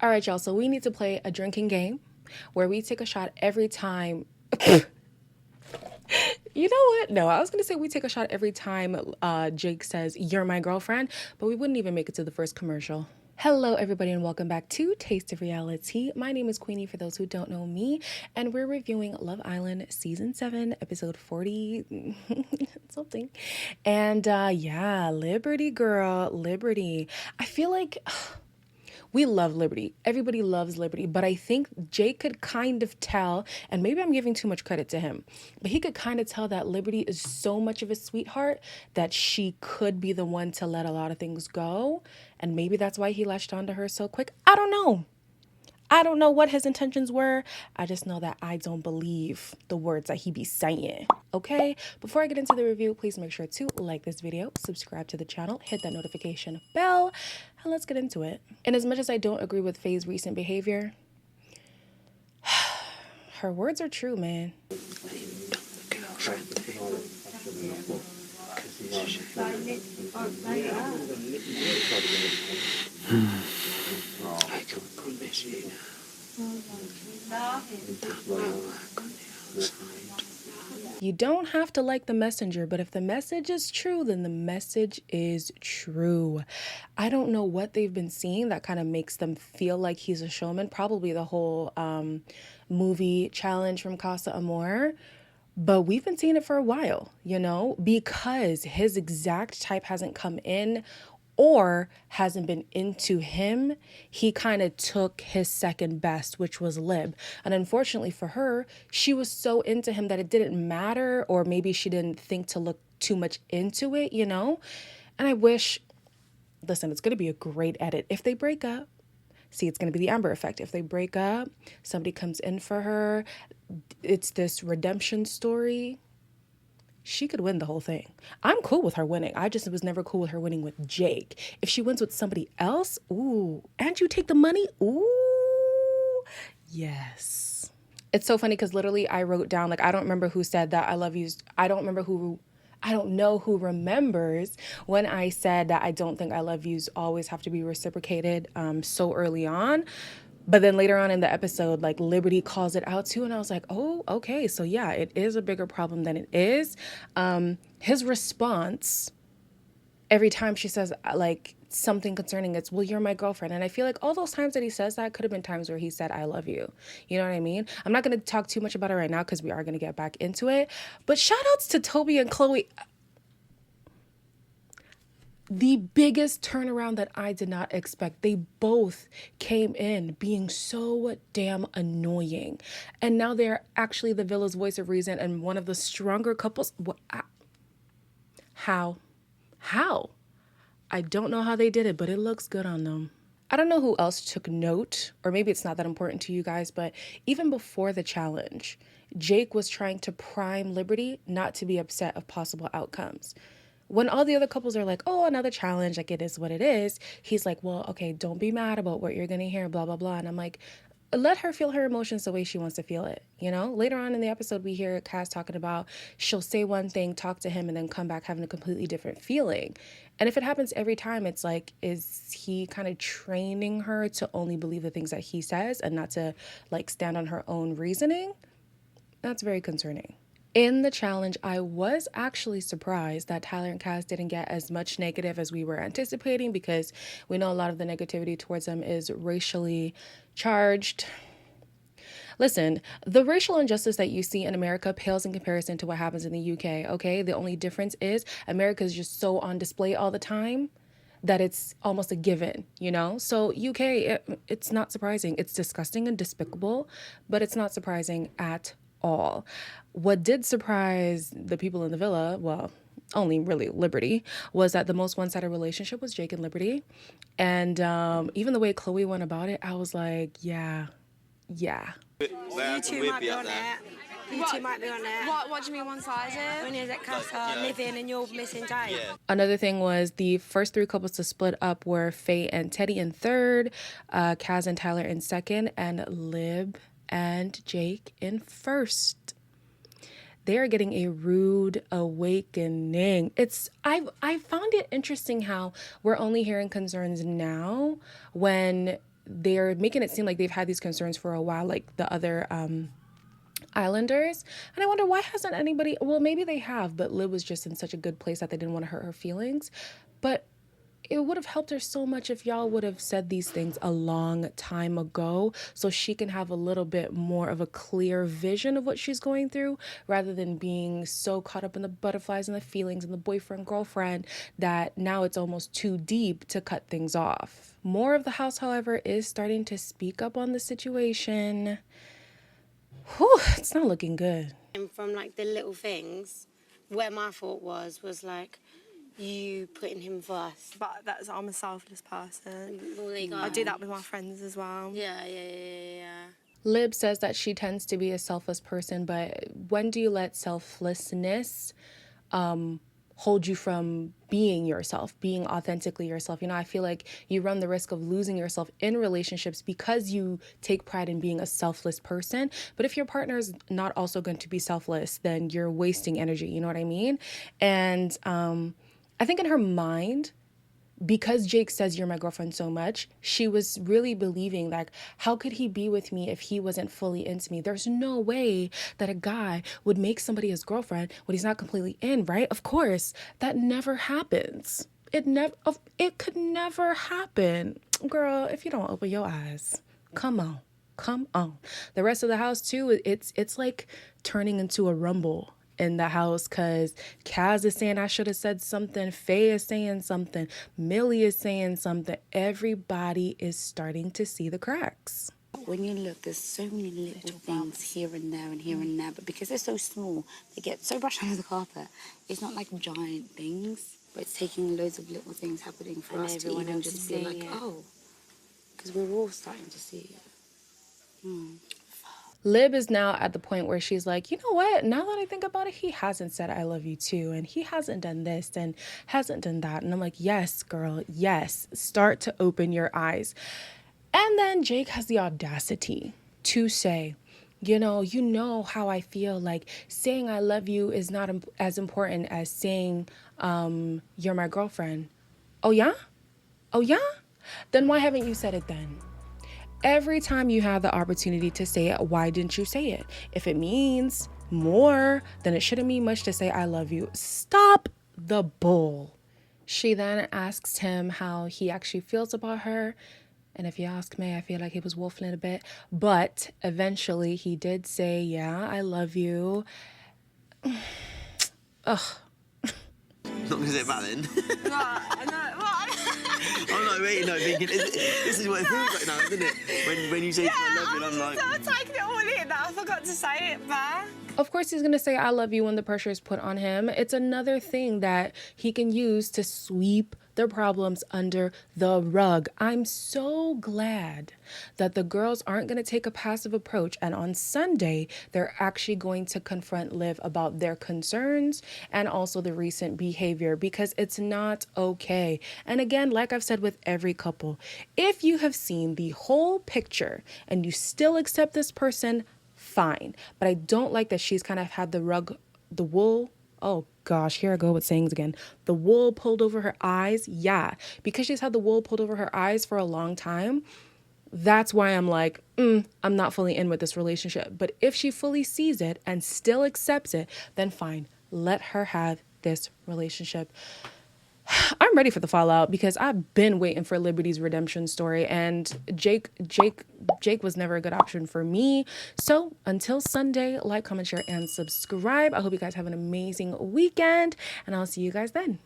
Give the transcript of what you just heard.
All right, y'all. So we need to play a drinking game where we take a shot every time. You know what? No, I was going to say we take a shot every time Jake says, "You're my girlfriend," but we wouldn't even make it to the first commercial. Hello, everybody, and welcome back to Taste of Reality. My name is Queenie, for those who don't know me, and we're reviewing Love Island Season 7, Episode 40 something. And yeah, Liberty, girl, Liberty. I feel like we love Liberty. Everybody loves Liberty. But I think Jake could kind of tell, and maybe I'm giving too much credit to him, but he could kind of tell that Liberty is so much of a sweetheart that she could be the one to let a lot of things go. And maybe that's why he latched onto her so quick. I don't know. I don't know what his intentions were. I just know that I don't believe the words that he be saying. Okay? Before I get into the review, please make sure to like this video, subscribe to the channel, hit that notification bell, and let's get into it. And as much as I don't agree with Faye's recent behavior, her words are true, man. I can promise you You don't have to like the messenger, but if the message is true, then the message is true. I don't know what they've been seeing that kind of makes them feel like he's a showman. Probably the whole movie challenge from Casa Amor. But we've been seeing it for a while, you know, because his exact type hasn't come in or hasn't been into him. He kind of took his second best, which was Lib. And unfortunately for her, she was so into him that it didn't matter, or maybe she didn't think to look too much into it, you know? And I wish, listen, it's going to be a great edit if they break up. See, it's going to be the Amber effect. If they break up, somebody comes in for her, it's this redemption story. She could win the whole thing. I'm cool with her winning. I just was never cool with her winning with Jake. If she wins with somebody else, ooh, and you take the money, ooh, yes. It's so funny because literally I wrote down, like, I don't remember who said that I love you. I don't know who remembers when I said that I don't think I love yous always have to be reciprocated so early on. But then later on in the episode, like, Liberty calls it out too. And I was like, oh, okay. So yeah, it is a bigger problem than it is. His response every time she says like something concerning it's, well, you're my girlfriend. And I feel like all those times that he says that could have been times where he said, I love you. You know what I mean? I'm not going to talk too much about it right now because we are going to get back into it. But shout outs to Toby and Chloe. The biggest turnaround that I did not expect. They both came in being so damn annoying. And now they're actually the villa's voice of reason and one of the stronger couples. How? I don't know how they did it, but it looks good on them. I don't know who else took note, or maybe it's not that important to you guys, but even before the challenge, Jake was trying to prime Liberty not to be upset of possible outcomes. When all the other couples are like, oh, another challenge, like, it is what it is, he's like, well, okay, don't be mad about what you're gonna hear, blah, blah, blah. And I'm like, let her feel her emotions the way she wants to feel it, you know? Later on in the episode, we hear Cass talking about she'll say one thing, talk to him, and then come back having a completely different feeling. And if it happens every time, it's like, is he kind of training her to only believe the things that he says and not to, like, stand on her own reasoning? That's very concerning. In the challenge, I was actually surprised that Tyler and Cass didn't get as much negative as we were anticipating, because we know a lot of the negativity towards them is racially charged. Listen, the racial injustice that you see in America pales in comparison to what happens in the UK, okay? The only difference is America is just so on display all the time that it's almost a given, you know? So UK, it's not surprising. It's disgusting and despicable, but it's not surprising at all. What did surprise the people in the villa, well, only really Liberty, was that the most one-sided relationship was Jake and Liberty. And even the way Chloe went about it, I was like, yeah. You two might be on that. You two might be on that. What do you mean one-sided? When you're at Casa living and you're missing Jake. Another thing was the first three couples to split up were Faye and Teddy in third, Kaz and Tyler in second, and Lib and Jake in first. They are getting a rude awakening. I found it interesting how we're only hearing concerns now when they're making it seem like they've had these concerns for a while, like the other Islanders. And I wonder, why hasn't anybody, well, maybe they have, but Liv was just in such a good place that they didn't want to hurt her feelings. But it would have helped her so much if y'all would have said these things a long time ago, so she can have a little bit more of a clear vision of what she's going through, rather than being so caught up in the butterflies and the feelings and the boyfriend girlfriend that now it's almost too deep to cut things off. More of the house, however, is starting to speak up on the situation. Whew, it's not looking good. And from like the little things, where my thought was like, you putting him first. But I'm a selfless person. Well, there you go. I do that with my friends as well. Yeah. Lib says that she tends to be a selfless person, but when do you let selflessness hold you from being yourself, being authentically yourself? You know, I feel like you run the risk of losing yourself in relationships because you take pride in being a selfless person. But if your partner is not also going to be selfless, then you're wasting energy. You know what I mean? And I think in her mind, because Jake says you're my girlfriend so much, she was really believing, like, how could he be with me if he wasn't fully into me? There's no way that a guy would make somebody his girlfriend when he's not completely in, right? Of course, that never happens. It could never happen. Girl, if you don't open your eyes, come on. The rest of the house too, it's like turning into a rumble in the house, because Kaz is saying I should have said something, Faye is saying something, Millie is saying something. Everybody is starting to see the cracks. When you look, there's so many little things here and there and here and there, but because they're so small, they get so brushed under the carpet. It's not like giant things, but it's taking loads of little things happening for us to even just be like, oh, because we're all starting to see it. Lib is now at the point where she's like, you know what? Now that I think about it, he hasn't said I love you too, and he hasn't done this and hasn't done that. And I'm like, yes, girl, yes. Start to open your eyes. And then Jake has the audacity to say, you know how I feel, like saying I love you is not as important as saying you're my girlfriend. Oh yeah? Then why haven't you said it then? Every time you have the opportunity to say it, why didn't you say it? If it means more, then it shouldn't mean much to say I love you. Stop the bull. She then asks him how he actually feels about her. And if you ask me, I feel like he was waffling a bit. But eventually he did say, yeah, I love you. Ugh. Not going to say it back then. What? I'm like, wait, no, thinking, this is what it feels like now, isn't it? When you say I love you, and I'm like... I'm taking it all in that I forgot to say it back. Of course he's going to say I love you when the pressure is put on him. It's another thing that he can use to sweep the problems under the rug. I'm so glad that the girls aren't going to take a passive approach, and on Sunday they're actually going to confront Liv about their concerns and also the recent behavior, because it's not okay. And again, like I've said with every couple, if you have seen the whole picture and you still accept this person, fine. But I don't like that she's kind of had the wool, oh gosh, here I go with sayings again. The wool pulled over her eyes. Yeah, because she's had the wool pulled over her eyes for a long time. That's why I'm like, I'm not fully in with this relationship. But if she fully sees it and still accepts it, then fine. Let her have this relationship. I'm ready for the fallout, because I've been waiting for Liberty's redemption story, and Jake was never a good option for me. So until Sunday, like, comment, share, and subscribe. I hope you guys have an amazing weekend, and I'll see you guys then.